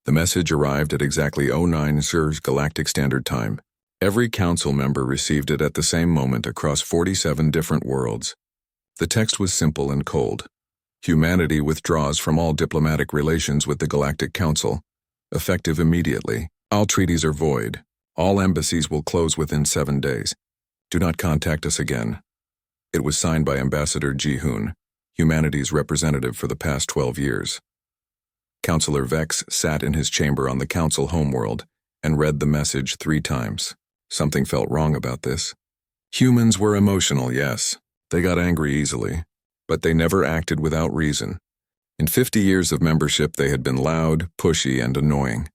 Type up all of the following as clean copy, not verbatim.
The message arrived at exactly 09 Sir's Galactic Standard Time. Every council member received it at the same moment across 47 different worlds. The text was simple and cold. Humanity withdraws from all diplomatic relations with the Galactic Council. Effective immediately. All treaties are void. All embassies will close within 7 days. Do not contact us again. It was signed by Ambassador Ji-hoon, humanity's representative for the past 12 years. Councillor Vex sat in his chamber on the council homeworld and read the message 3 times. Something felt wrong about this. Humans were emotional, yes. They got angry easily, but they never acted without reason. In 50 years of membership, they had been loud, pushy, and annoying,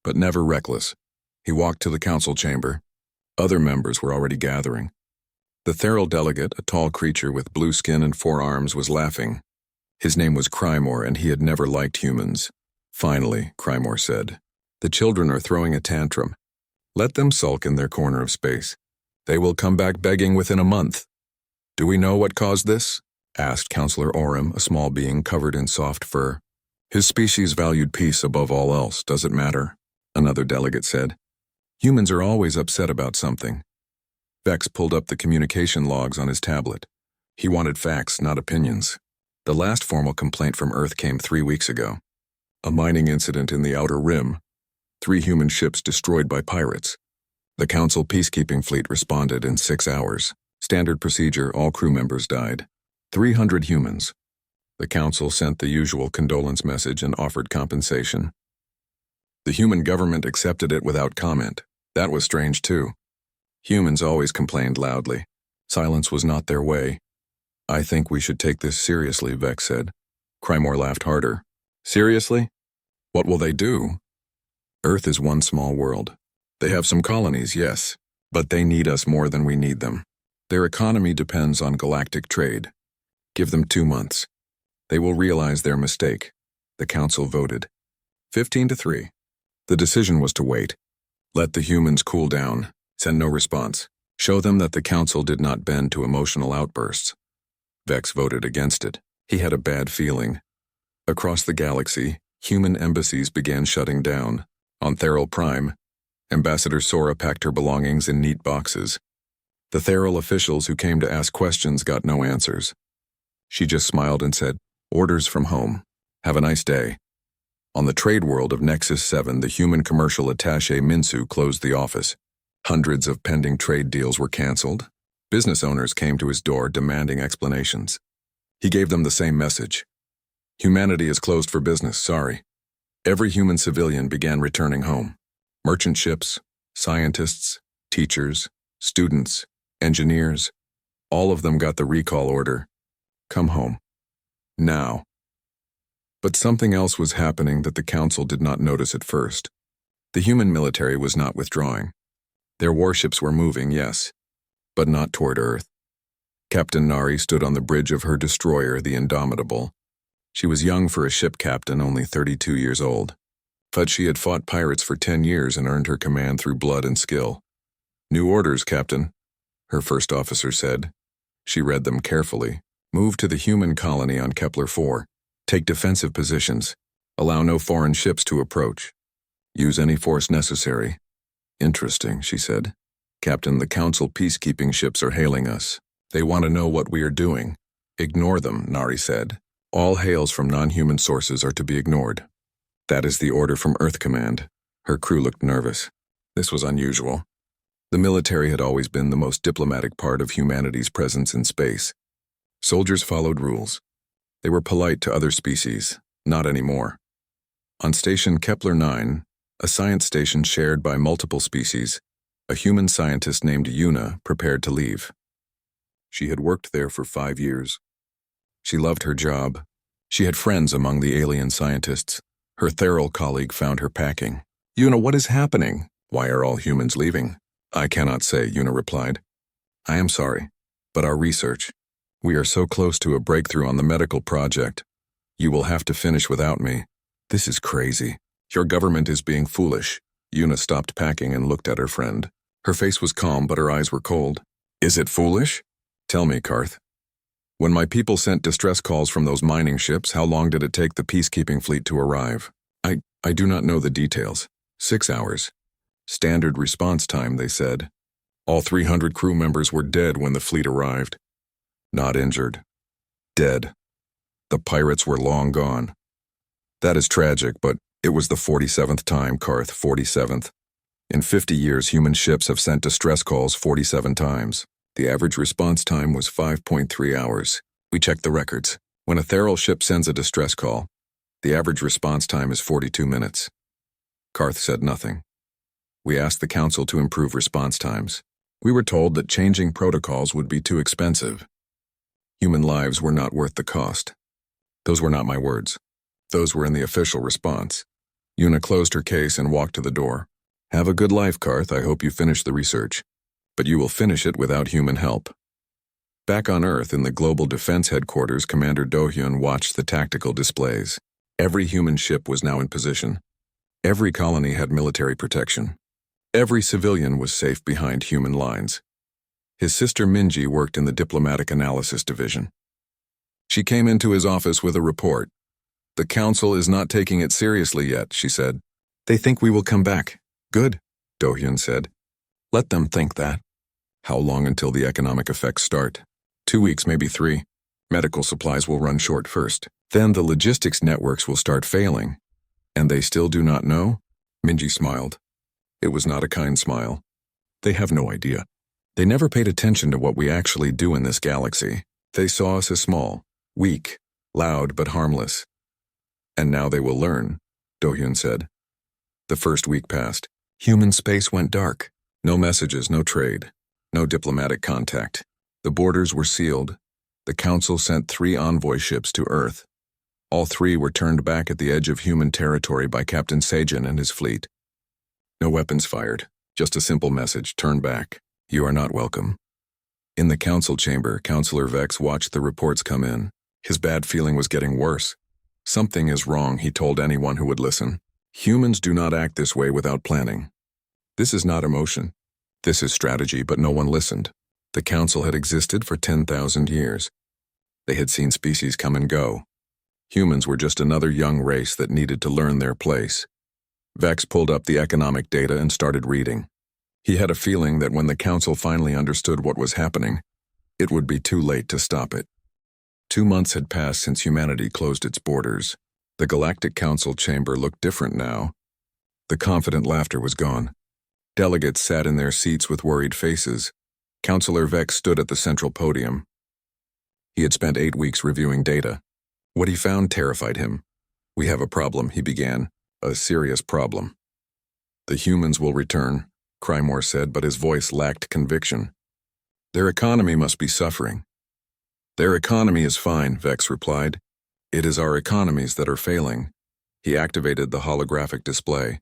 but never reckless. He walked to the council chamber. Other members were already gathering. The Theral delegate, a tall creature with blue skin and 4 arms, was laughing. His name was Crymor, and he had never liked humans. Finally, Crymor said, "The children are throwing a tantrum. Let them sulk in their corner of space. They will come back begging within a month." "Do we know what caused this?" asked Councillor Orem, a small being covered in soft fur. "His species valued peace above all else, does it matter?" another delegate said. "Humans are always upset about something." Vex pulled up the communication logs on his tablet. He wanted facts, not opinions. The last formal complaint from Earth came 3 weeks ago. A mining incident in the Outer Rim. 3 human ships destroyed by pirates. The Council peacekeeping fleet responded in 6 hours. Standard procedure, all crew members died. 300 humans. The Council sent the usual condolence message and offered compensation. The human government accepted it without comment. That was strange too. Humans always complained loudly. Silence was not their way. "I think we should take this seriously," Vex said. Crymor laughed harder. "Seriously? What will they do?" "Earth is one small world. They have some colonies, yes, but they need us more than we need them. Their economy depends on galactic trade. Give them 2 months. They will realize their mistake." The council voted. 15-3. The decision was to wait. Let the humans cool down. Send no response. Show them that the council did not bend to emotional outbursts. Vex voted against it. He had a bad feeling. Across the galaxy, human embassies began shutting down. On Theral Prime, Ambassador Sora packed her belongings in neat boxes. The Theral officials who came to ask questions got no answers. She just smiled and said, "Orders from home. Have a nice day." On the trade world of Nexus 7, the human commercial attaché Minsu closed the office. Hundreds of pending trade deals were canceled. Business owners came to his door demanding explanations. He gave them the same message. "Humanity is closed for business, sorry." Every human civilian began returning home. Merchant ships, scientists, teachers, students, engineers, all of them got the recall order. Come home. Now. But something else was happening that the council did not notice at first. The human military was not withdrawing. Their warships were moving, yes, but not toward Earth. Captain Nari stood on the bridge of her destroyer, the Indomitable. She was young for a ship captain, only 32 years old. But she had fought pirates for 10 years and earned her command through blood and skill. "New orders, Captain," her first officer said. She read them carefully. "Move to the human colony on Kepler 4. Take defensive positions. Allow no foreign ships to approach. Use any force necessary." "Interesting," she said. "Captain, the Council peacekeeping ships are hailing us. They want to know what we are doing." "Ignore them," Nari said. "All hails from non-human sources are to be ignored." "That is the order from Earth Command." Her crew looked nervous. This was unusual. The military had always been the most diplomatic part of humanity's presence in space. Soldiers followed rules. They were polite to other species, not anymore. On Station Kepler 9, a science station shared by multiple species, a human scientist named Yuna prepared to leave. She had worked there for 5 years. She loved her job. She had friends among the alien scientists. Her Theral colleague found her packing. "Yuna, what is happening? Why are all humans leaving?" "I cannot say," Yuna replied. "I am sorry, but our research. We are so close to a breakthrough on the medical project. You will have to finish without me. This is crazy. Your government is being foolish." Yuna stopped packing and looked at her friend. Her face was calm, but her eyes were cold. "Is it foolish? Tell me, Karth. When my people sent distress calls from those mining ships, how long did it take the peacekeeping fleet to arrive?" I do not know the details. 6 hours. Standard response time, they said. All 300 crew members were dead when the fleet arrived. Not injured. Dead. The pirates were long gone. That is tragic, but it was the 47th time, Karth, 47th. In 50 years, human ships have sent distress calls 47 times. The average response time was 5.3 hours. We checked the records. When a Theral ship sends a distress call, the average response time is 42 minutes. Karth said nothing. We asked the Council to improve response times. We were told that changing protocols would be too expensive. Human lives were not worth the cost. Those were not my words. Those were in the official response. Yuna closed her case and walked to the door. Have a good life, Karth. I hope you finish the research. But you will finish it without human help. Back on Earth, in the Global Defense Headquarters, Commander Do-hyun watched the tactical displays. Every human ship was now in position. Every colony had military protection. Every civilian was safe behind human lines. His sister Minji worked in the Diplomatic Analysis Division. She came into his office with a report. The Council is not taking it seriously yet, she said. They think we will come back. Good, Do-hyun said. Let them think that. How long until the economic effects start? 2 weeks, maybe 3. Medical supplies will run short first. Then the logistics networks will start failing. And they still do not know? Minji smiled. It was not a kind smile. They have no idea. They never paid attention to what we actually do in this galaxy. They saw us as small, weak, loud, but harmless. And now they will learn, Do-hyun said. The first week passed. Human space went dark. No messages, no trade, no diplomatic contact. The borders were sealed. The Council sent 3 envoy ships to Earth. All 3 were turned back at the edge of human territory by Captain Seijin and his fleet. No weapons fired, just a simple message, turn back. You are not welcome. In the Council chamber, Councillor Vex watched the reports come in. His bad feeling was getting worse. Something is wrong, he told anyone who would listen. Humans do not act this way without planning. This is not emotion. This is strategy, but no one listened. The Council had existed for 10,000 years. They had seen species come and go. Humans were just another young race that needed to learn their place. Vex pulled up the economic data and started reading. He had a feeling that when the Council finally understood what was happening, it would be too late to stop it. 2 months had passed since humanity closed its borders. The Galactic Council chamber looked different now. The confident laughter was gone. Delegates sat in their seats with worried faces. Councillor Vex stood at the central podium. He had spent 8 weeks reviewing data. What he found terrified him. We have a problem, he began. A serious problem. The humans will return, Crymore said, but his voice lacked conviction. Their economy must be suffering. Their economy is fine, Vex replied. It is our economies that are failing. He activated the holographic display.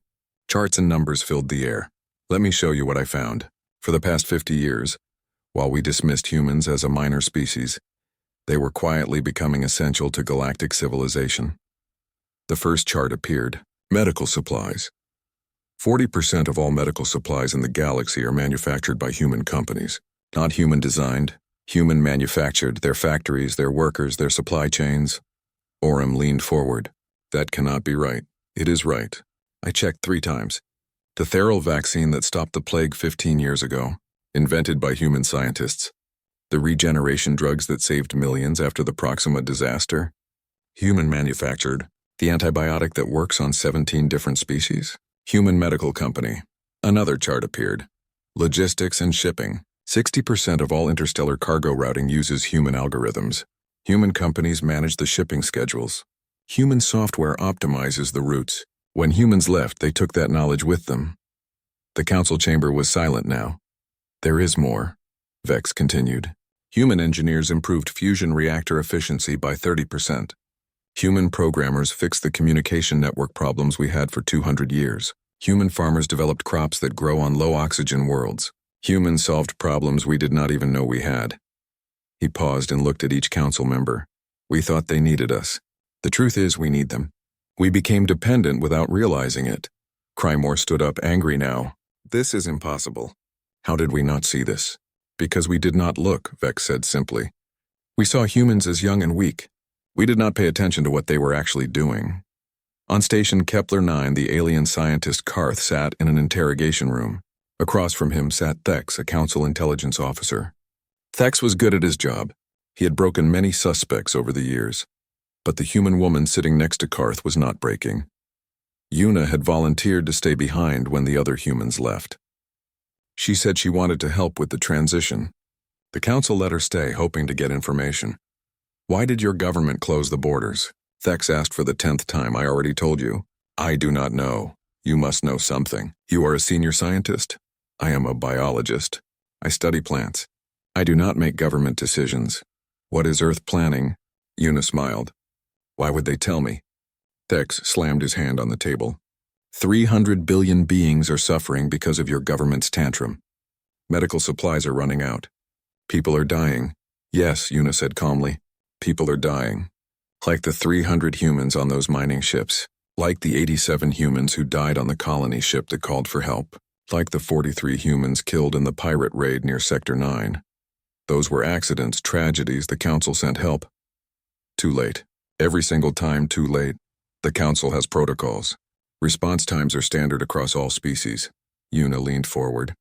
Charts and numbers filled the air. Let me show you what I found. For the past 50 years, while we dismissed humans as a minor species, they were quietly becoming essential to galactic civilization. The first chart appeared. Medical supplies. 40% of all medical supplies in the galaxy are manufactured by human companies. Not human-designed, human-manufactured, their factories, their workers, their supply chains. Orem leaned forward. That cannot be right. It is right. I checked 3 times. The Theral vaccine that stopped the plague 15 years ago, invented by human scientists. The regeneration drugs that saved millions after the Proxima disaster, human-manufactured. The antibiotic that works on 17 different species, human medical company. Another chart appeared. Logistics and shipping. 60% of all interstellar cargo routing uses human algorithms. Human companies manage the shipping schedules. Human software optimizes the routes. When humans left, they took that knowledge with them. The Council chamber was silent now. There is more, Vex continued. Human engineers improved fusion reactor efficiency by 30%. Human programmers fixed the communication network problems we had for 200 years. Human farmers developed crops that grow on low-oxygen worlds. Humans solved problems we did not even know we had. He paused and looked at each council member. We thought they needed us. The truth is we need them. We became dependent without realizing it. Crymore stood up, angry now. This is impossible. How did we not see this? Because we did not look, Vex said simply. We saw humans as young and weak. We did not pay attention to what they were actually doing. On station Kepler 9, the alien scientist Karth sat in an interrogation room. Across from him sat Thex, a council intelligence officer. Thex was good at his job. He had broken many suspects over the years. But the human woman sitting next to Karth was not breaking. Una had volunteered to stay behind when the other humans left. She said she wanted to help with the transition. The council let her stay, hoping to get information. "Why did your government close the borders?" Thex asked for the 10th time. "I already told you." "I do not know. You must know something. You are a senior scientist?" "I am a biologist. I study plants. I do not make government decisions." "What is Earth planning?" Una smiled. "Why would they tell me?" Thex slammed his hand on the table. 300 billion beings are suffering because of your government's tantrum. Medical supplies are running out. People are dying. "Yes," Una said calmly. "People are dying. Like the 300 humans on those mining ships. Like the 87 humans who died on the colony ship that called for help. Like the 43 humans killed in the pirate raid near Sector 9. Those were accidents, tragedies. The council sent help. Too late. Every single time, too late. The council has protocols. Response times are standard across all species." Una leaned forward.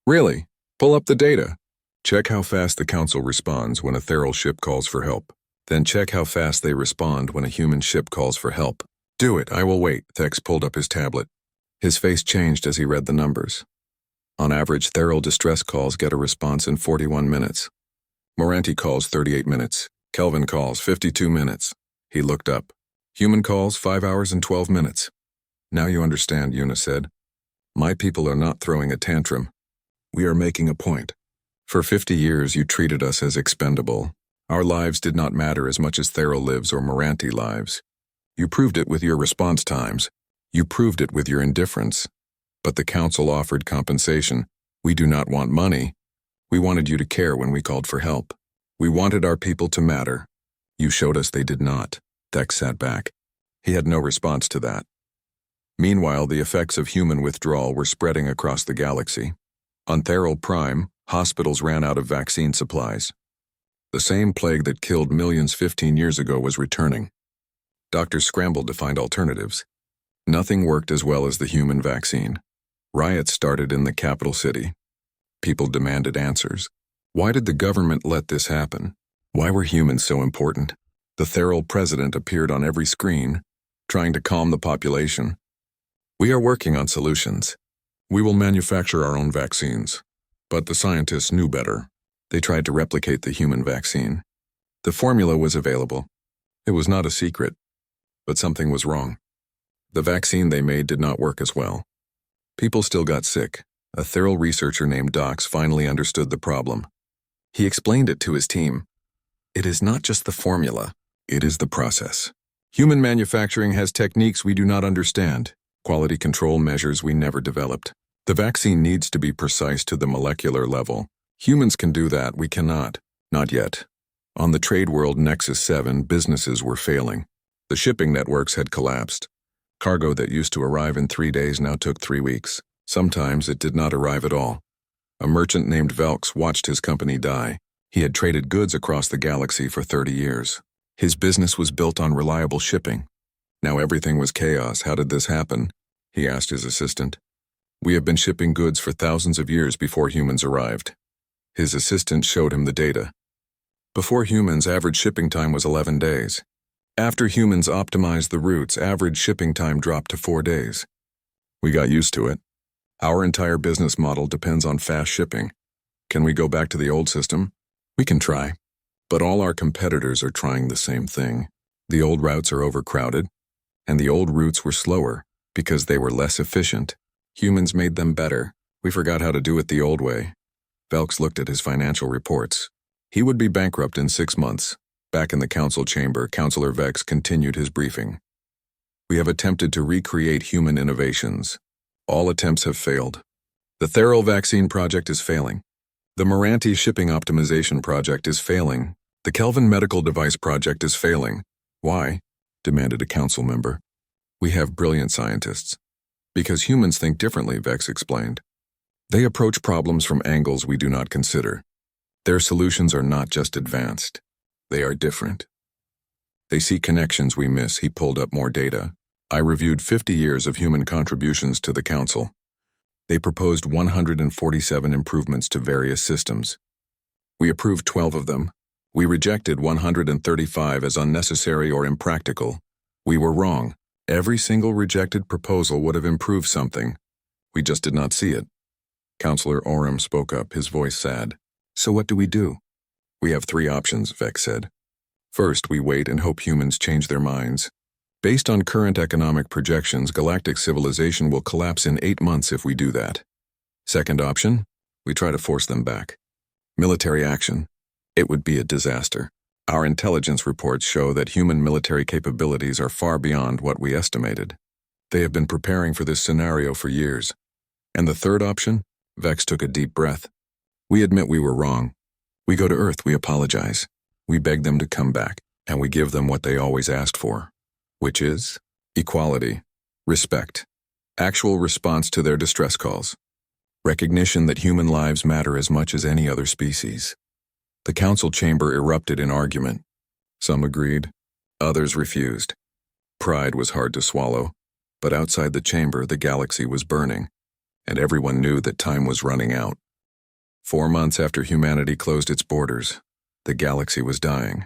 "Really? Pull up the data. Check how fast the council responds when a Theral ship calls for help. Then check how fast they respond when a human ship calls for help." "Do it, I will wait." Thex pulled up his tablet. His face changed as he read the numbers. On average, Theral distress calls get a response in 41 minutes. Moranti calls 38 minutes. Kelvin calls 52 minutes. He looked up. Human calls 5 hours and 12 minutes. "Now you understand," Una said. "My people are not throwing a tantrum. We are making a point. For 50 years you treated us as expendable. Our lives did not matter as much as Theral lives or Moranti lives. You proved it with your response times. You proved it with your indifference. But the council offered compensation. We do not want money. We wanted you to care when we called for help. We wanted our people to matter. You showed us they did not." Thex sat back. He had no response to that. Meanwhile, the effects of human withdrawal were spreading across the galaxy. On Theral Prime, hospitals ran out of vaccine supplies. The same plague that killed millions 15 years ago was returning. Doctors scrambled to find alternatives. Nothing worked as well as the human vaccine. Riots started in the capital city. People demanded answers. Why did the government let this happen? Why were humans so important? The Theral president appeared on every screen, trying to calm the population. "We are working on solutions. We will manufacture our own vaccines." But the scientists knew better. They tried to replicate the human vaccine. The formula was available. It was not a secret. But something was wrong. The vaccine they made did not work as well. People still got sick. A Theral researcher named Dox finally understood the problem. He explained it to his team. "It is not just the formula. It is the process. Human manufacturing has techniques we do not understand, quality control measures we never developed. The vaccine needs to be precise to the molecular level. Humans can do that, we cannot. Not yet." On the trade world Nexus 7, businesses were failing. The shipping networks had collapsed. Cargo that used to arrive in 3 days now took 3 weeks. Sometimes it did not arrive at all. A merchant named Velx watched his company die. He had traded goods across the galaxy for 30 years. His business was built on reliable shipping. Now everything was chaos. "How did this happen?" he asked his assistant. "We have been shipping goods for thousands of years before humans arrived." His assistant showed him the data. Before humans, average shipping time was 11 days. After humans optimized the routes, average shipping time dropped to 4 days. We got used to it. Our entire business model depends on fast shipping. Can we go back to the old system? We can try. But all our competitors are trying the same thing. The old routes are overcrowded, and the old routes were slower because they were less efficient. Humans made them better. We forgot how to do it the old way. Velx looked at his financial reports. He would be bankrupt in 6 months. Back in the council chamber, Councillor Vex continued his briefing. "We have attempted to recreate human innovations. All attempts have failed. The Theral vaccine project is failing. The Moranti shipping optimization project is failing. The Kelvin medical device project is failing." "Why?" demanded a council member. "We have brilliant scientists. Because humans think differently," Vex explained. "They approach problems from angles we do not consider. Their solutions are not just advanced. They are different. They see connections we miss." He pulled up more data. I reviewed 50 years of human contributions to the Council. They proposed 147 improvements to various systems. We approved 12 of them. We rejected 135 as unnecessary or impractical. We were wrong. Every single rejected proposal would have improved something. We just did not see it. Counselor Orem spoke up, his voice sad. So what do we do? We have 3 options, Vex said. First, we wait and hope humans change their minds. Based on current economic projections, galactic civilization will collapse in 8 months if we do that. Second option, we try to force them back. Military action. It would be a disaster. Our intelligence reports show that human military capabilities are far beyond what we estimated. They have been preparing for this scenario for years. And the third option? Vex took a deep breath. We admit we were wrong. We go to Earth, we apologize. We beg them to come back, and we give them what they always asked for, which is equality, respect, actual response to their distress calls, recognition that human lives matter as much as any other species. The council chamber erupted in argument. Some agreed, others refused. Pride was hard to swallow, but outside the chamber the galaxy was burning, and everyone knew that time was running out. 4 months after humanity closed its borders, the galaxy was dying.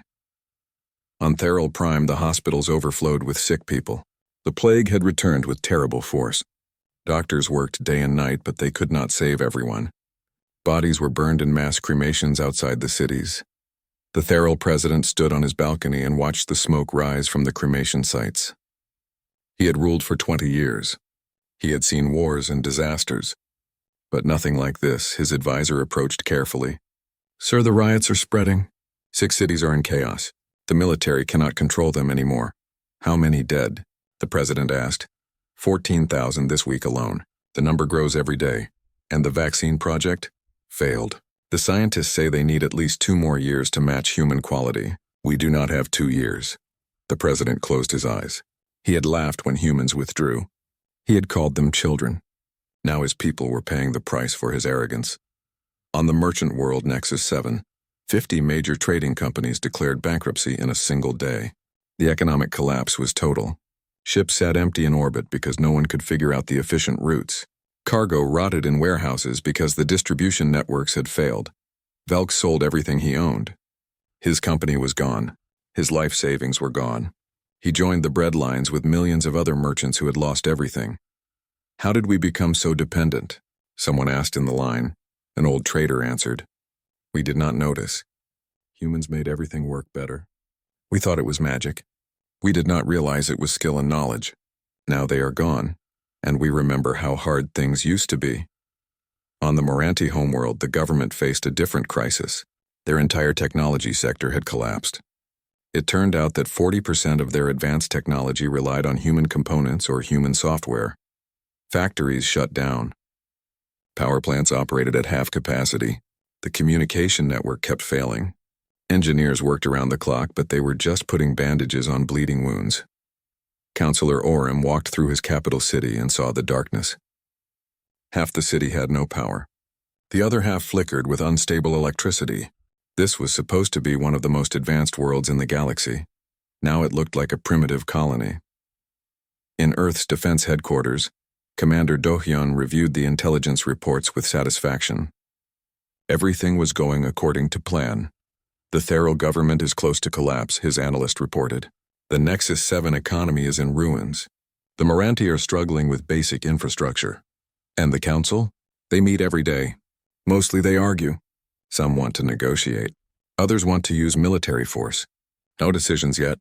On Theral Prime, the hospitals overflowed with sick people. The plague had returned with terrible force. Doctors worked day and night, but they could not save everyone. Bodies were burned in mass cremations outside the cities. The Theral president stood on his balcony and watched the smoke rise from the cremation sites. He had ruled for 20 years. He had seen wars and disasters. But nothing like this, his advisor approached carefully. Sir, the riots are spreading. 6 cities are in chaos. The military cannot control them anymore. How many dead? The president asked. 14,000 this week alone. The number grows every day. And the vaccine project? Failed. The scientists say they need at least 2 more years to match human quality. We do not have 2 years. The president closed his eyes. He had laughed when humans withdrew. He had called them children. Now his people were paying the price for his arrogance. On the merchant world Nexus 7, 50 major trading companies declared bankruptcy in a single day. The economic collapse was total. Ships sat empty in orbit because no one could figure out the efficient routes. Cargo rotted in warehouses because the distribution networks had failed. Velk sold everything he owned. His company was gone. His life savings were gone. He joined the bread lines with millions of other merchants who had lost everything. How did we become so dependent? Someone asked in the line. An old trader answered. We did not notice. Humans made everything work better. We thought it was magic. We did not realize it was skill and knowledge. Now they are gone, and we remember how hard things used to be. On the Moranti homeworld, the government faced a different crisis. Their entire technology sector had collapsed. It turned out that 40% of their advanced technology relied on human components or human software. Factories shut down. Power plants operated at half capacity. The communication network kept failing. Engineers worked around the clock, but they were just putting bandages on bleeding wounds. Counselor Orem walked through his capital city and saw the darkness. Half the city had no power. The other half flickered with unstable electricity. This was supposed to be one of the most advanced worlds in the galaxy. Now it looked like a primitive colony. In Earth's defense headquarters, Commander Dohyun reviewed the intelligence reports with satisfaction. Everything was going according to plan. The Theral government is close to collapse, his analyst reported. The Nexus 7 economy is in ruins. The Moranti are struggling with basic infrastructure. And the council? They meet every day. Mostly they argue. Some want to negotiate. Others want to use military force. No decisions yet.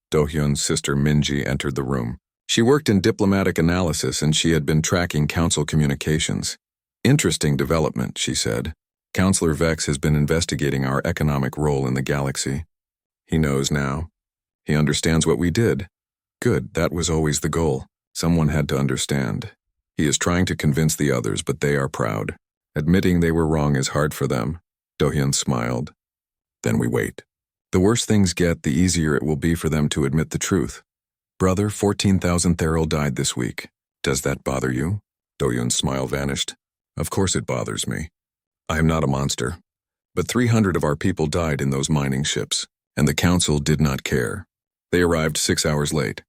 Dohyun's sister Minji entered the room. She worked in diplomatic analysis and she had been tracking council communications. Interesting development, she said. Counselor Vex has been investigating our economic role in the galaxy. He knows now. He understands what we did. Good, that was always the goal. Someone had to understand. He is trying to convince the others, but they are proud. Admitting they were wrong is hard for them. Dohyun smiled. Then we wait. The worse things get, the easier it will be for them to admit the truth. Brother, 14,000 Theral died this week. Does that bother you? Dohyun's smile vanished. Of course it bothers me. I am not a monster. But 300 of our people died in those mining ships, and the council did not care. They arrived 6 hours late.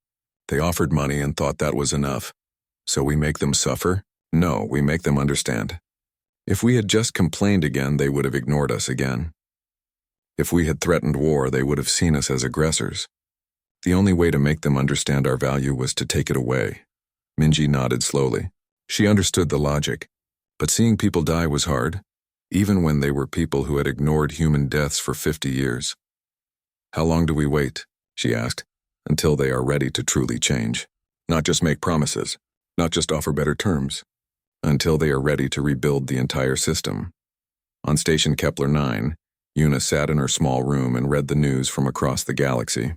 They offered money and thought that was enough. So we make them suffer? No, we make them understand. If we had just complained again, they would have ignored us again. If we had threatened war, they would have seen us as aggressors. The only way to make them understand our value was to take it away. Minji nodded slowly. She understood the logic. But seeing people die was hard, even when they were people who had ignored human deaths for 50 years. How long do we wait? She asked. Until they are ready to truly change. Not just make promises, not just offer better terms. Until they are ready to rebuild the entire system. On Station Kepler 9, Una sat in her small room and read the news from across the galaxy.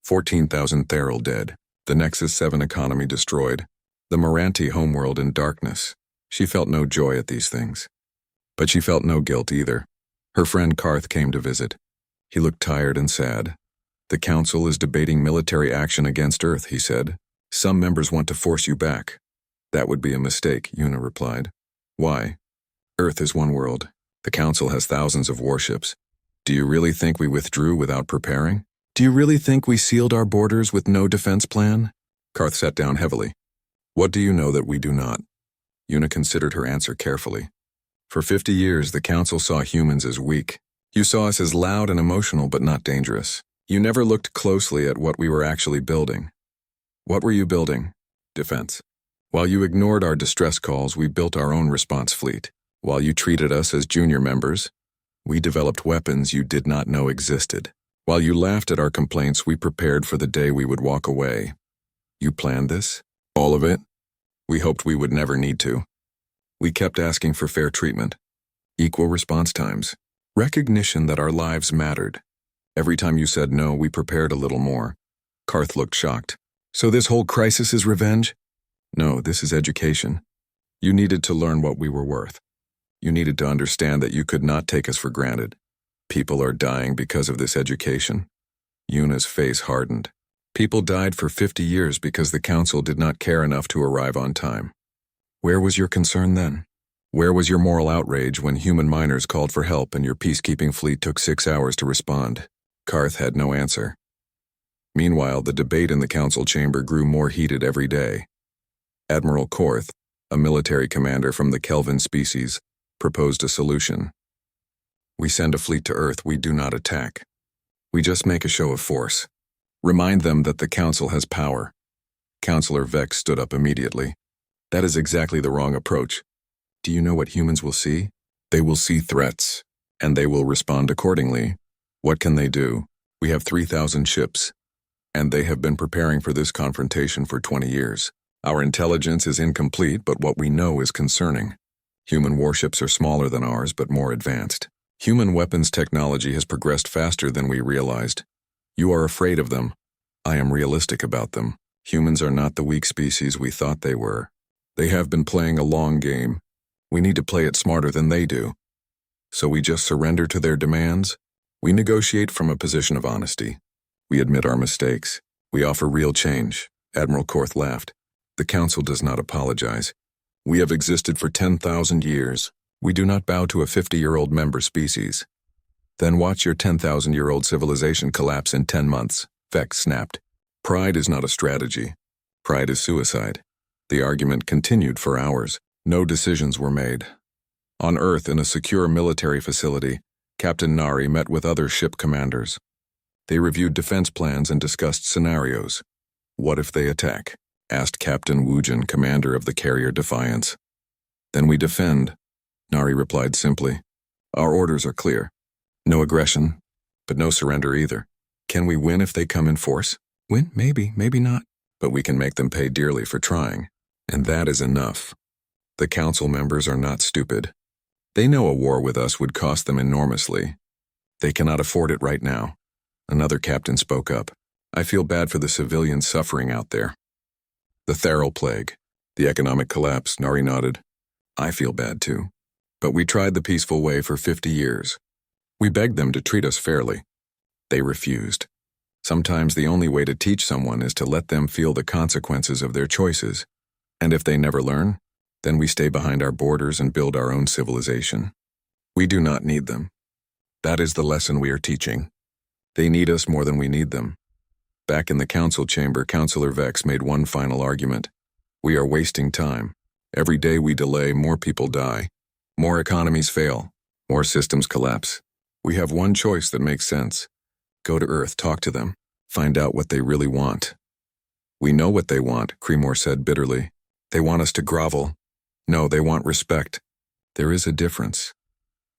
14,000 Theral dead, the Nexus 7 economy destroyed, the Moranti homeworld in darkness. She felt no joy at these things. But she felt no guilt either. Her friend Karth came to visit. He looked tired and sad. The Council is debating military action against Earth, he said. Some members want to force you back. That would be a mistake, Una replied. Why? Earth is one world. The Council has thousands of warships. Do you really think we withdrew without preparing? Do you really think we sealed our borders with no defense plan? Karth sat down heavily. What do you know that we do not? Una considered her answer carefully. For 50 years, the Council saw humans as weak. You saw us as loud and emotional but not dangerous. You never looked closely at what we were actually building. What were you building? Defense. While you ignored our distress calls, we built our own response fleet. While you treated us as junior members, we developed weapons you did not know existed. While you laughed at our complaints, we prepared for the day we would walk away. You planned this? All of it? We hoped we would never need to. We kept asking for fair treatment, equal response times, recognition that our lives mattered. Every time you said no, we prepared a little more. Karth looked shocked. So this whole crisis is revenge? No, this is education. You needed to learn what we were worth. You needed to understand that you could not take us for granted. People are dying because of this education. Una's face hardened. People died for 50 years because the Council did not care enough to arrive on time. Where was your concern then? Where was your moral outrage when human miners called for help and your peacekeeping fleet took 6 hours to respond? Karth had no answer. Meanwhile, the debate in the Council chamber grew more heated every day. Admiral Korth, a military commander from the Kelvin species, proposed a solution. We send a fleet to Earth, we do not attack. We just make a show of force. Remind them that the Council has power. Counselor Vex stood up immediately. That is exactly the wrong approach. Do you know what humans will see? They will see threats, and they will respond accordingly. What can they do? We have 3,000 ships, and they have been preparing for this confrontation for 20 years. Our intelligence is incomplete, but what we know is concerning. Human warships are smaller than ours, but more advanced. Human weapons technology has progressed faster than we realized. You are afraid of them. I am realistic about them. Humans are not the weak species we thought they were. They have been playing a long game. We need to play it smarter than they do. So we just surrender to their demands? We negotiate from a position of honesty. We admit our mistakes. We offer real change. Admiral Korth laughed. The Council does not apologize. We have existed for 10,000 years. We do not bow to a 50-year-old member species. Then watch your 10,000-year-old civilization collapse in 10 months, Vex snapped. Pride is not a strategy. Pride is suicide. The argument continued for hours. No decisions were made. On Earth, in a secure military facility, Captain Nari met with other ship commanders. They reviewed defense plans and discussed scenarios. What if they attack? Asked Captain Wujin, commander of the carrier Defiance. Then we defend, Nari replied simply. Our orders are clear. No aggression, but no surrender either. Can we win if they come in force? Win? Maybe, maybe not. But we can make them pay dearly for trying. And that is enough. The Council members are not stupid. They know a war with us would cost them enormously. They cannot afford it right now. Another captain spoke up. I feel bad for the civilians suffering out there. The Theral plague, the economic collapse, Nari nodded. I feel bad too. But we tried the peaceful way for 50 years. We begged them to treat us fairly. They refused. Sometimes the only way to teach someone is to let them feel the consequences of their choices. And if they never learn, then we stay behind our borders and build our own civilization. We do not need them. That is the lesson we are teaching. They need us more than we need them. Back in the council chamber, Councillor Vex made one final argument. We are wasting time. Every day we delay, more people die. More economies fail. More systems collapse. We have one choice that makes sense. Go to Earth, talk to them. Find out what they really want. We know what they want, Cremor said bitterly. They want us to grovel. No, they want respect. There is a difference.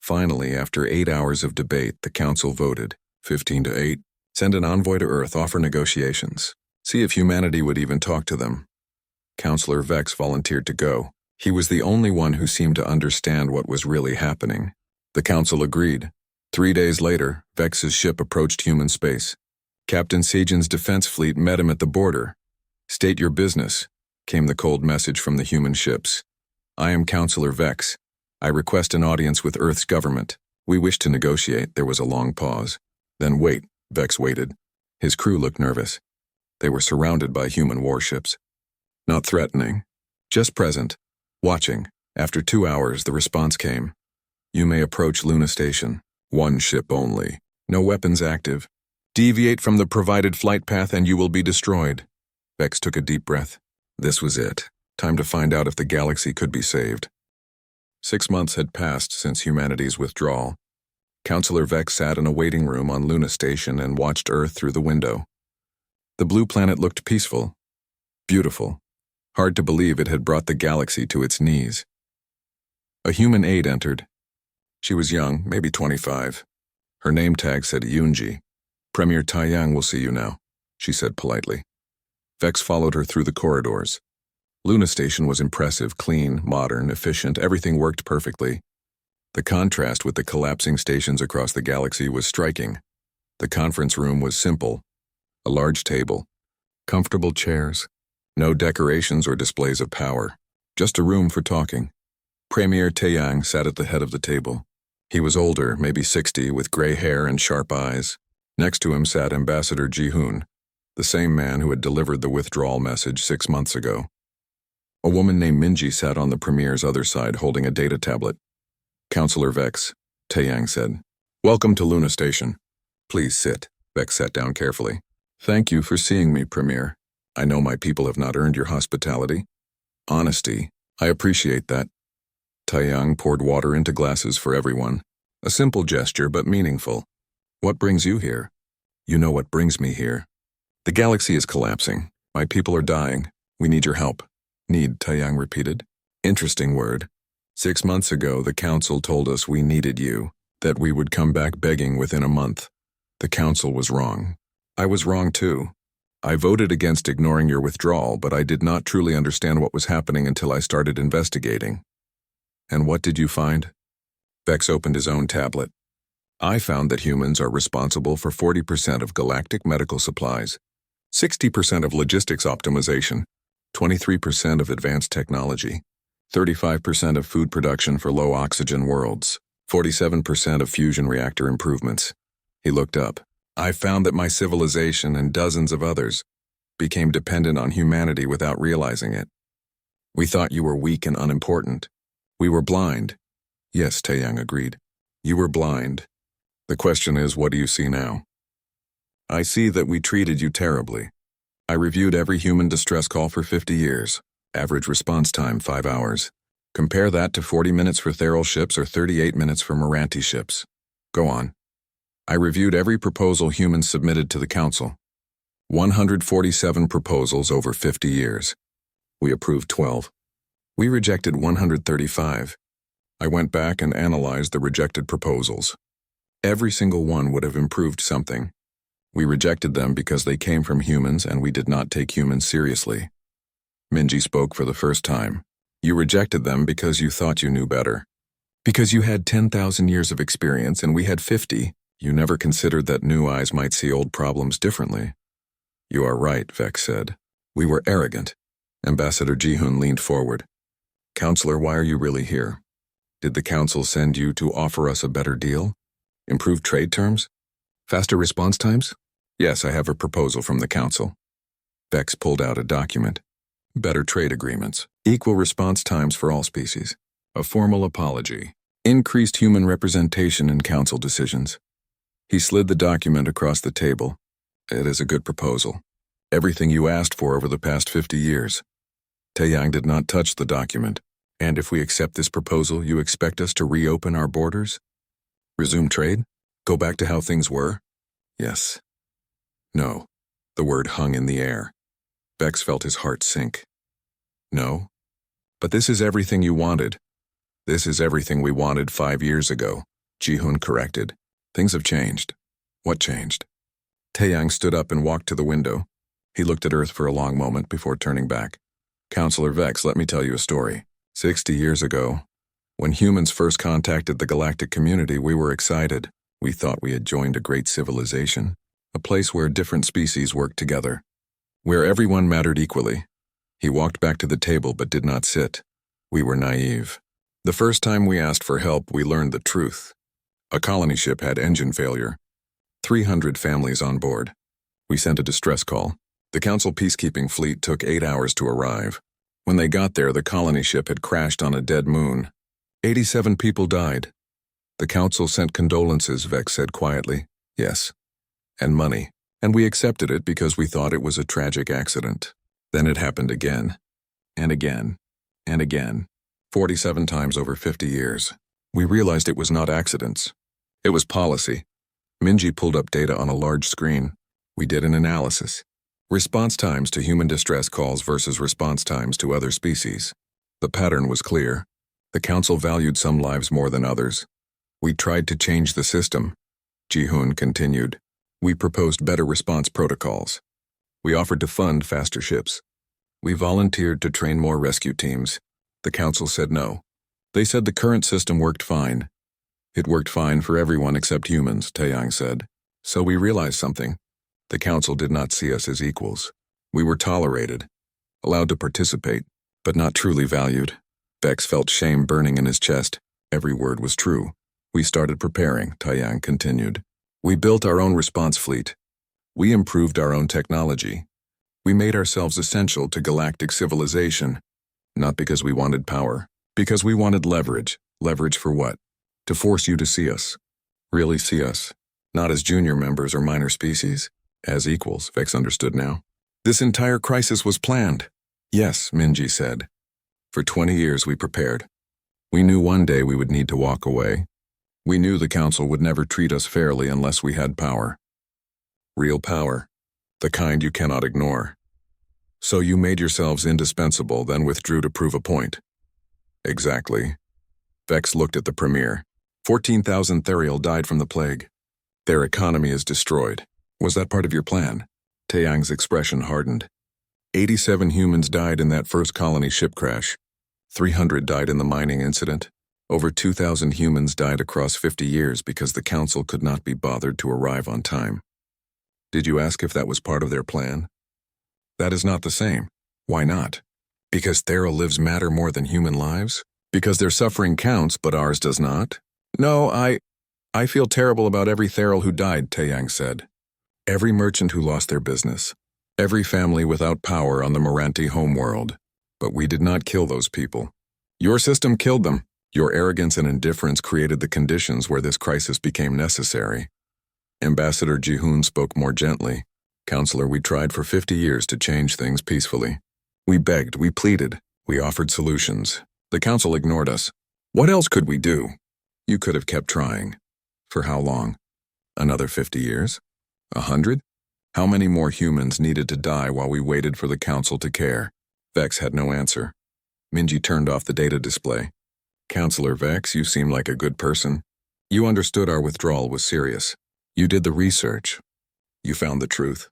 Finally, after 8 hours of debate, the council voted, 15 to 8, send an envoy to Earth, offer negotiations. See if humanity would even talk to them. Councillor Vex volunteered to go. He was the only one who seemed to understand what was really happening. The council agreed. 3 days later, Vex's ship approached human space. Captain Sejan's defense fleet met him at the border. State your business, came the cold message from the human ships. I am Councillor Vex. I request an audience with Earth's government. We wish to negotiate. There was a long pause. Then wait, Vex waited. His crew looked nervous. They were surrounded by human warships. Not threatening, just present, watching. After 2 hours, the response came. You may approach Luna Station. One ship only. No weapons active. Deviate from the provided flight path and you will be destroyed. Vex took a deep breath. This was it. Time to find out if the galaxy could be saved. 6 months had passed since humanity's withdrawal. Councillor Vex sat in a waiting room on Luna Station and watched Earth through the window. The blue planet looked peaceful, beautiful. Hard to believe it had brought the galaxy to its knees. A human aide entered. She was young, maybe 25. Her name tag said Yunji. Premier Taiyang will see you now, she said politely. Vex followed her through the corridors. Luna Station was impressive, clean, modern, efficient, everything worked perfectly. The contrast with the collapsing stations across the galaxy was striking. The conference room was simple. A large table, comfortable chairs, no decorations or displays of power, just a room for talking. Premier Taiyang sat at the head of the table. He was older, maybe 60, with gray hair and sharp eyes. Next to him sat Ambassador Ji-hoon, the same man who had delivered the withdrawal message 6 months ago. A woman named Minji sat on the Premier's other side holding a data tablet. Councillor Vex, Taiyang said. Welcome to Luna Station. Please sit. Vex sat down carefully. Thank you for seeing me, Premier. I know my people have not earned your hospitality. Honesty. I appreciate that. Taiyang poured water into glasses for everyone. A simple gesture, but meaningful. What brings you here? You know what brings me here. The galaxy is collapsing. My people are dying. We need your help. Need, Taiyang repeated. Interesting word. 6 months ago, the council told us we needed you, that we would come back begging within a month. The council was wrong. I was wrong too. I voted against ignoring your withdrawal, but I did not truly understand what was happening until I started investigating. And what did you find? Vex opened his own tablet. I found that humans are responsible for 40% of galactic medical supplies, 60% of logistics optimization, 23% of advanced technology, 35% of food production for low-oxygen worlds, 47% of fusion reactor improvements. He looked up. I found that my civilization and dozens of others became dependent on humanity without realizing it. We thought you were weak and unimportant. We were blind. Yes, Taiyang agreed. You were blind. The question is, what do you see now? I see that we treated you terribly. I reviewed every human distress call for 50 years. Average response time, 5 hours. Compare that to 40 minutes for Theral ships or 38 minutes for Moranti ships. Go on. I reviewed every proposal humans submitted to the council. 147 proposals over 50 years. We approved 12. We rejected 135. I went back and analyzed the rejected proposals. Every single one would have improved something. We rejected them because they came from humans and we did not take humans seriously. Minji spoke for the first time. You rejected them because you thought you knew better. Because you had 10,000 years of experience and we had 50. You never considered that new eyes might see old problems differently. You are right, Vex said. We were arrogant. Ambassador Ji-hoon leaned forward. Counselor, why are you really here? Did the council send you to offer us a better deal? Improved trade terms? Faster response times? Yes, I have a proposal from the council. Vex pulled out a document. Better trade agreements. Equal response times for all species. A formal apology. Increased human representation in council decisions. He slid the document across the table. It is a good proposal. Everything you asked for over the past 50 years. Taeyang did not touch the document. And if we accept this proposal, you expect us to reopen our borders? Resume trade? Go back to how things were? Yes. No. The word hung in the air. Vex felt his heart sink. No. But this is everything you wanted. This is everything we wanted 5 years ago, Ji-hoon corrected. Things have changed. What changed? Taeyang stood up and walked to the window. He looked at Earth for a long moment before turning back. Counselor Vex, let me tell you a story. 60 years ago, when humans first contacted the galactic community, we were excited. We thought we had joined a great civilization, a place where different species worked together, where everyone mattered equally. He walked back to the table but did not sit. We were naive. The first time we asked for help, we learned the truth. A colony ship had engine failure. 300 families on board. We sent a distress call. The Council peacekeeping fleet took 8 hours to arrive. When they got there, the colony ship had crashed on a dead moon. 87 people died. The Council sent condolences, Vex said quietly. Yes. And money. And we accepted it because we thought it was a tragic accident. Then it happened again. And again. And again. 47 times over 50 years. We realized it was not accidents. It was policy. Minji pulled up data on a large screen. We did an analysis. Response times to human distress calls versus response times to other species. The pattern was clear. The Council valued some lives more than others. We tried to change the system. Ji-hoon continued. We proposed better response protocols. We offered to fund faster ships. We volunteered to train more rescue teams. The Council said no. They said the current system worked fine. It worked fine for everyone except humans, Taeyang said. So we realized something. The Council did not see us as equals. We were tolerated, allowed to participate, but not truly valued. Vex felt shame burning in his chest. Every word was true. We started preparing, Taeyang continued. We built our own response fleet. We improved our own technology. We made ourselves essential to galactic civilization. Not because we wanted power, because we wanted leverage. Leverage for what? To force you to see us. Really see us. Not as junior members or minor species. As equals, Vex understood now. This entire crisis was planned. Yes, Minji said. For 20 years we prepared. We knew one day we would need to walk away. We knew the Council would never treat us fairly unless we had power. Real power. The kind you cannot ignore. So you made yourselves indispensable, then withdrew to prove a point. Exactly. Vex looked at the Premier. 14,000 Therial died from the plague. Their economy is destroyed. Was that part of your plan? Taeyang's expression hardened. 87 humans died in that first colony ship crash. 300 died in the mining incident. Over 2,000 humans died across 50 years because the Council could not be bothered to arrive on time. Did you ask if that was part of their plan? That is not the same. Why not? Because Therial lives matter more than human lives? Because their suffering counts, but ours does not? No, I feel terrible about every Therial who died, Taeyang said. Every merchant who lost their business. Every family without power on the Moranti homeworld. But we did not kill those people. Your system killed them. Your arrogance and indifference created the conditions where this crisis became necessary. Ambassador Ji-hoon spoke more gently. Counselor, we tried for 50 years to change things peacefully. We begged, we pleaded, we offered solutions. The Council ignored us. What else could we do? You could have kept trying. For how long? Another 50 years? 100? How many more humans needed to die while we waited for the Council to care? Vex had no answer. Minji turned off the data display. Counselor Vex, you seem like a good person. You understood our withdrawal was serious. You did the research. You found the truth.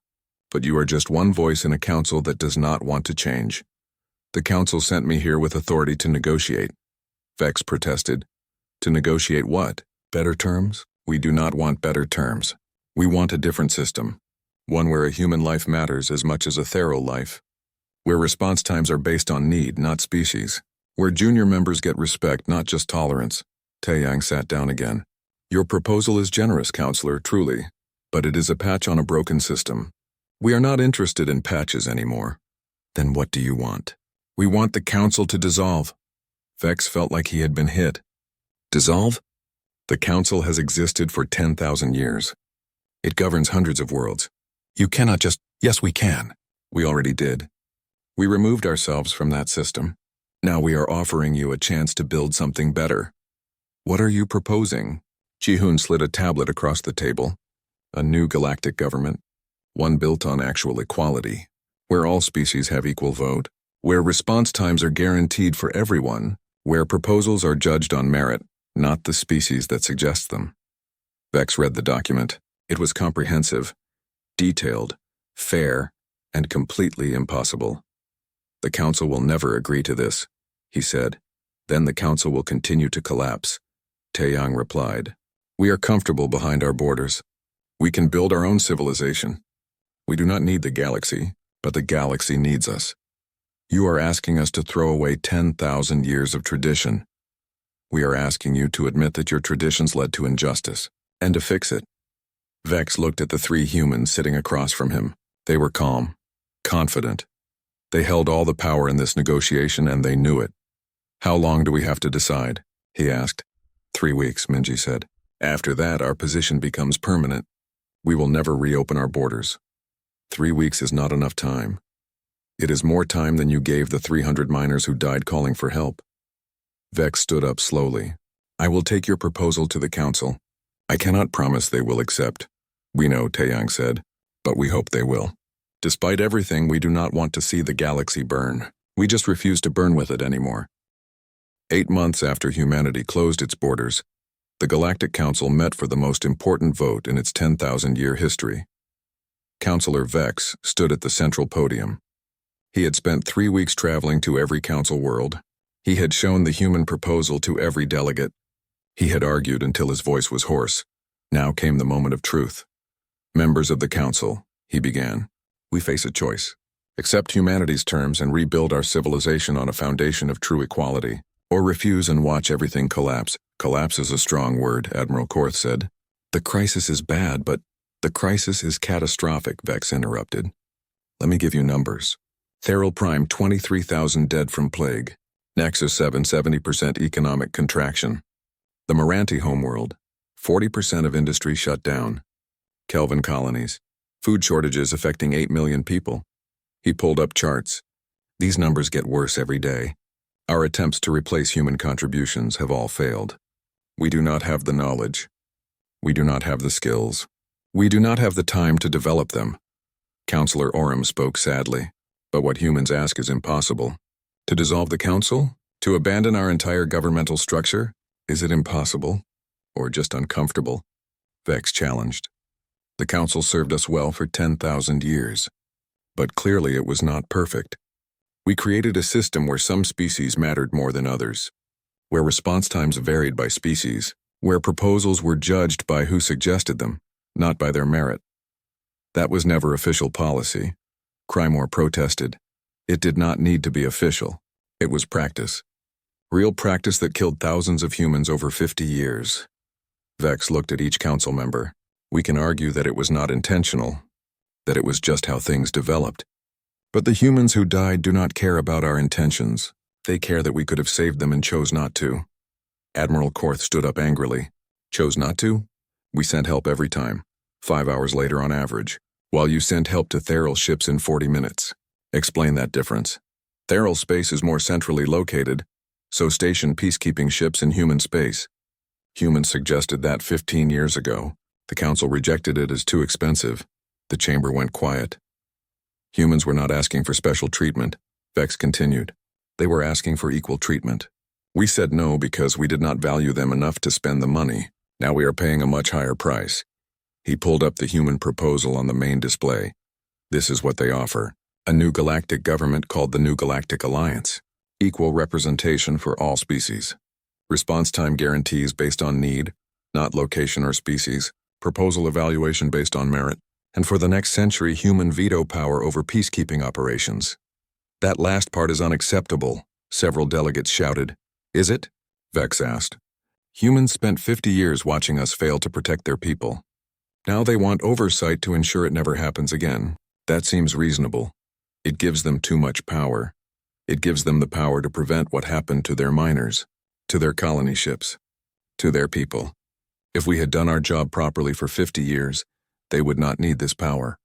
But you are just one voice in a council that does not want to change. The Council sent me here with authority to negotiate. Vex protested. To negotiate what? Better terms? We do not want better terms. We want a different system. One where a human life matters as much as a Therial life. Where response times are based on need, not species. Where junior members get respect, not just tolerance. Taeyang sat down again. Your proposal is generous, Counselor, truly. But it is a patch on a broken system. We are not interested in patches anymore. Then what do you want? We want the Council to dissolve. Vex felt like he had been hit. Dissolve? The Council has existed for 10,000 years. It governs hundreds of worlds. You cannot just, yes we can. We already did. We removed ourselves from that system. Now we are offering you a chance to build something better. What are you proposing? Ji-hoon slid a tablet across the table. A new galactic government. One built on actual equality. Where all species have equal vote. Where response times are guaranteed for everyone. Where proposals are judged on merit, not the species that suggests them. Vex read the document. It was comprehensive, detailed, fair, and completely impossible. The Council will never agree to this, he said. Then the Council will continue to collapse. Taeyang replied. We are comfortable behind our borders. We can build our own civilization. We do not need the galaxy, but the galaxy needs us. You are asking us to throw away 10,000 years of tradition. We are asking you to admit that your traditions led to injustice, and to fix it. Vex looked at the three humans sitting across from him. They were calm, confident. They held all the power in this negotiation and they knew it. How long do we have to decide? He asked. 3 weeks, Minji said. After that, our position becomes permanent. We will never reopen our borders. 3 weeks is not enough time. It is more time than you gave the 300 miners who died calling for help. Vex stood up slowly. I will take your proposal to the Council. I cannot promise they will accept. We know, Taeyang said, but we hope they will. Despite everything, we do not want to see the galaxy burn. We just refuse to burn with it anymore. 8 months after humanity closed its borders, the Galactic Council met for the most important vote in its 10,000-year history. Councillor Vex stood at the central podium. He had spent 3 weeks traveling to every council world. He had shown the human proposal to every delegate. He had argued until his voice was hoarse. Now came the moment of truth. Members of the Council, he began, we face a choice. Accept humanity's terms and rebuild our civilization on a foundation of true equality, or refuse and watch everything collapse. Collapse is a strong word, Admiral Korth said. The crisis is bad, but the crisis is catastrophic, Vex interrupted. Let me give you numbers. Theral Prime, 23,000 dead from plague. Nexus 7, 70% economic contraction. The Moranti homeworld, 40% of industry shut down. Kelvin colonies, food shortages affecting 8 million people. He pulled up charts. These numbers get worse every day. Our attempts to replace human contributions have all failed. We do not have the knowledge. We do not have the skills. We do not have the time to develop them. Councillor Oram spoke sadly. But what humans ask is impossible. To dissolve the Council? To abandon our entire governmental structure? Is it impossible? Or just uncomfortable? Vex challenged. The Council served us well for 10,000 years. But clearly it was not perfect. We created a system where some species mattered more than others, where response times varied by species, where proposals were judged by who suggested them, not by their merit. That was never official policy. Crymor protested. It did not need to be official. It was practice. Real practice that killed thousands of humans over 50 years. Vex looked at each council member. We can argue that it was not intentional, that it was just how things developed. But the humans who died do not care about our intentions. They care that we could have saved them and chose not to. Admiral Korth stood up angrily. Chose not to? We sent help every time, 5 hours later on average, while you sent help to Theral ships in 40 minutes. Explain that difference. Theral space is more centrally located, so station peacekeeping ships in human space. Humans suggested that 15 years ago. The Council rejected it as too expensive. The chamber went quiet. Humans were not asking for special treatment, Vex continued. They were asking for equal treatment. We said no because we did not value them enough to spend the money. Now we are paying a much higher price. He pulled up the human proposal on the main display. This is what they offer. A new galactic government called the New Galactic Alliance. Equal representation for all species. Response time guarantees based on need, not location or species. Proposal evaluation based on merit. And for the next century, human veto power over peacekeeping operations. That last part is unacceptable, several delegates shouted. Is it? Vex asked. Humans spent 50 years watching us fail to protect their people. Now they want oversight to ensure it never happens again. That seems reasonable. It gives them too much power. It gives them the power to prevent what happened to their miners, to their colony ships, to their people. If we had done our job properly for 50 years, they would not need this power.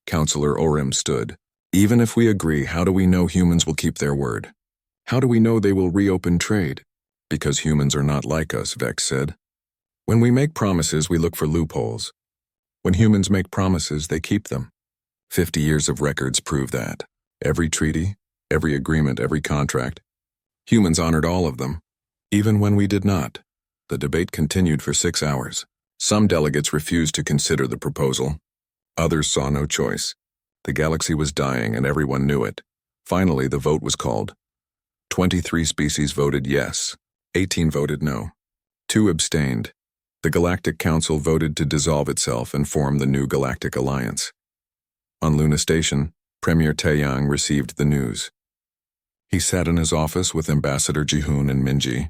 Counselor Orim stood. Even if we agree, how do we know humans will keep their word? How do we know they will reopen trade? Because humans are not like us, Vex said. When we make promises, we look for loopholes. When humans make promises, they keep them. 50 years of records prove that. Every treaty, every agreement, every contract. Humans honored all of them, even when we did not. The debate continued for 6 hours. Some delegates refused to consider the proposal. Others saw no choice. The galaxy was dying and everyone knew it. Finally, the vote was called. 23 species voted yes. 18 voted no. 2 abstained. The Galactic Council voted to dissolve itself and form the new Galactic Alliance. On Luna Station, Premier Taeyang received the news. He sat in his office with Ambassador Jihoon and Minji.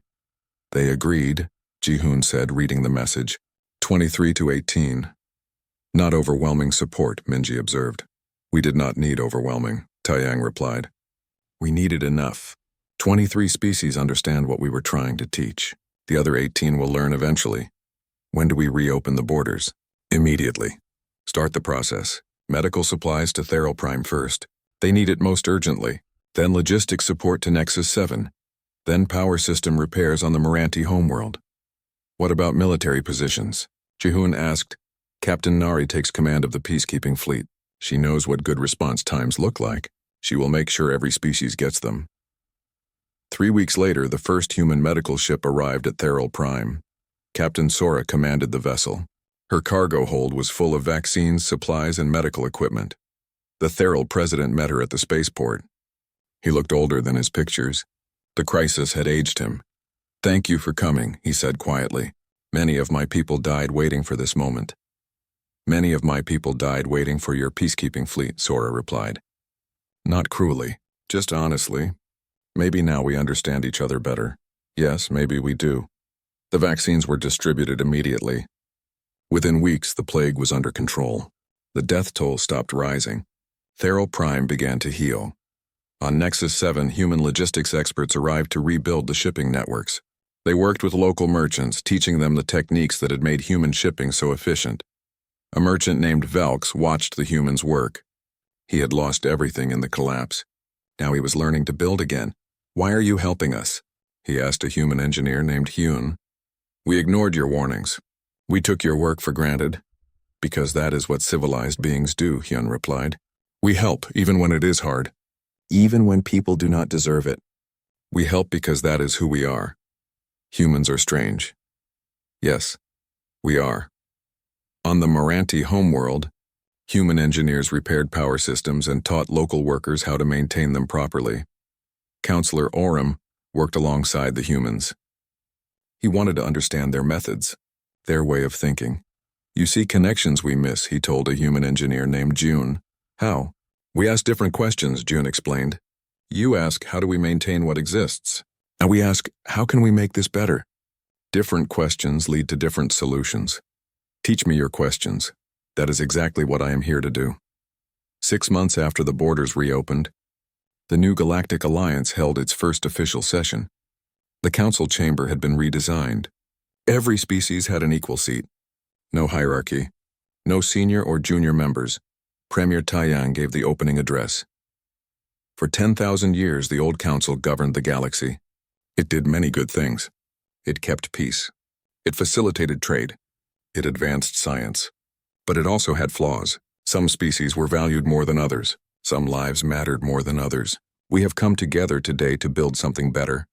They agreed, Jihoon said, reading the message. 23-18. Not overwhelming support, Minji observed. We did not need overwhelming, Taeyang replied. We needed enough. 23 species understand what we were trying to teach. The other 18 will learn eventually. When do we reopen the borders? Immediately. Start the process. Medical supplies to Theral Prime first. They need it most urgently. Then logistics support to Nexus 7. Then power system repairs on the Moranti homeworld. What about military positions? Jihoon asked. Captain Nari takes command of the peacekeeping fleet. She knows what good response times look like. She will make sure every species gets them. 3 weeks later, the first human medical ship arrived at Theral Prime. Captain Sora commanded the vessel. Her cargo hold was full of vaccines, supplies, and medical equipment. The Theral president met her at the spaceport. He looked older than his pictures. The crisis had aged him. Thank you for coming, he said quietly. Many of my people died waiting for this moment. Many of my people died waiting for your peacekeeping fleet, Sora replied. Not cruelly, just honestly. Maybe now we understand each other better. Yes, maybe we do. The vaccines were distributed immediately. Within weeks, the plague was under control. The death toll stopped rising. Theral Prime began to heal. On Nexus 7, human logistics experts arrived to rebuild the shipping networks. They worked with local merchants, teaching them the techniques that had made human shipping so efficient. A merchant named Velx watched the humans work. He had lost everything in the collapse. Now he was learning to build again. Why are you helping us? He asked a human engineer named Hyun. We ignored your warnings. We took your work for granted. Because that is what civilized beings do, Hyun replied. We help, even when it is hard. Even when people do not deserve it. We help because that is who we are. Humans are strange. Yes, we are. On the Moranti homeworld, human engineers repaired power systems and taught local workers how to maintain them properly. Counselor Orim worked alongside the humans. He wanted to understand their methods, their way of thinking. You see connections we miss, he told a human engineer named June. How? We ask different questions, June explained. You ask, how do we maintain what exists? And we ask, how can we make this better? Different questions lead to different solutions. Teach me your questions. That is exactly what I am here to do. 6 months after the borders reopened, the new Galactic Alliance held its first official session. The council chamber had been redesigned. Every species had an equal seat. No hierarchy. No senior or junior members. Premier Taeyang gave the opening address. For 10,000 years, the old council governed the galaxy. It did many good things. It kept peace. It facilitated trade. It advanced science. But it also had flaws. Some species were valued more than others. Some lives mattered more than others. We have come together today to build something better.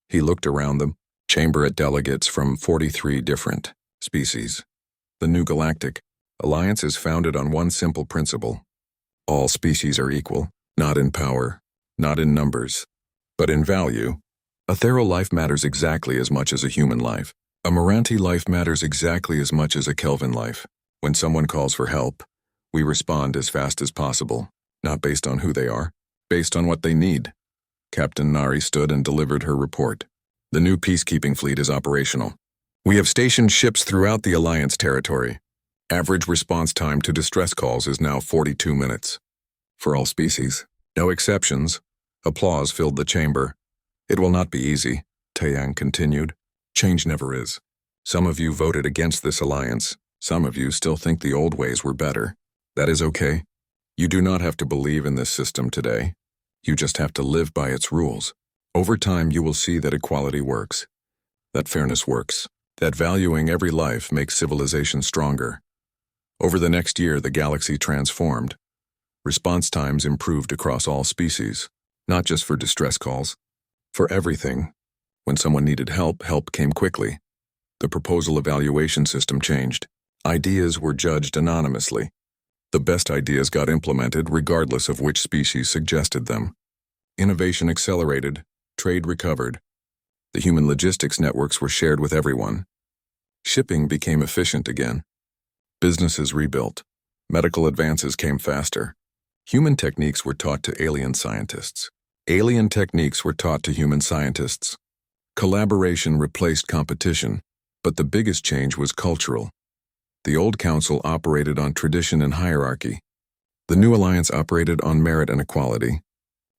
He looked around the chamber at delegates from 43 different species. The new Galactic Alliance is founded on one simple principle. All species are equal, not in power, not in numbers, but in value. A Theral life matters exactly as much as a human life. A Moranti life matters exactly as much as a Kelvin life. When someone calls for help, we respond as fast as possible, not based on who they are, based on what they need. Captain Nari stood and delivered her report. The new peacekeeping fleet is operational. We have stationed ships throughout the Alliance territory. Average response time to distress calls is now 42 minutes. For all species, no exceptions. Applause filled the chamber. It will not be easy, Taeyang continued. Change never is. Some of you voted against this alliance. Some of you still think the old ways were better. That is okay. You do not have to believe in this system today. You just have to live by its rules. Over time, you will see that equality works, that fairness works, that valuing every life makes civilization stronger. Over the next year, the galaxy transformed. Response times improved across all species, not just for distress calls. For everything. When someone needed help, help came quickly. The proposal evaluation system changed. Ideas were judged anonymously. The best ideas got implemented regardless of which species suggested them. Innovation accelerated, trade recovered. The human logistics networks were shared with everyone. Shipping became efficient again. Businesses rebuilt. Medical advances came faster. Human techniques were taught to alien scientists. Alien techniques were taught to human scientists. Collaboration replaced competition, but the biggest change was cultural. The old council operated on tradition and hierarchy. The new alliance operated on merit and equality.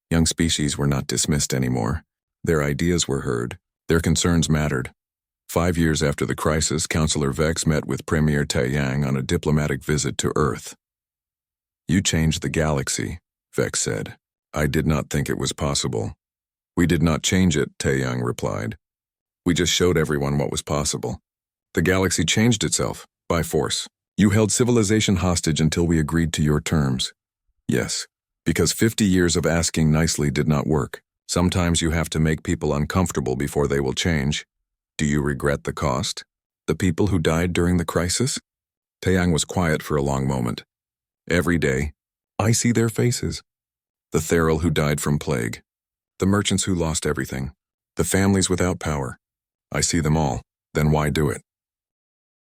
Young species were not dismissed anymore. Their ideas were heard. Their concerns mattered. 5 years after the crisis, Councillor Vex met with Premier Taeyang on a diplomatic visit to Earth. "You changed the galaxy," Vex said. "I did not think it was possible." "We did not change it," Taeyang replied. "We just showed everyone what was possible. The galaxy changed itself, by force. You held civilization hostage until we agreed to your terms." "Yes, because 50 years of asking nicely did not work. Sometimes you have to make people uncomfortable before they will change." "Do you regret the cost? The people who died during the crisis?" Taeyang was quiet for a long moment. "Every day, I see their faces. The Theral who died from plague. The merchants who lost everything. The families without power. I see them all. Then why do it?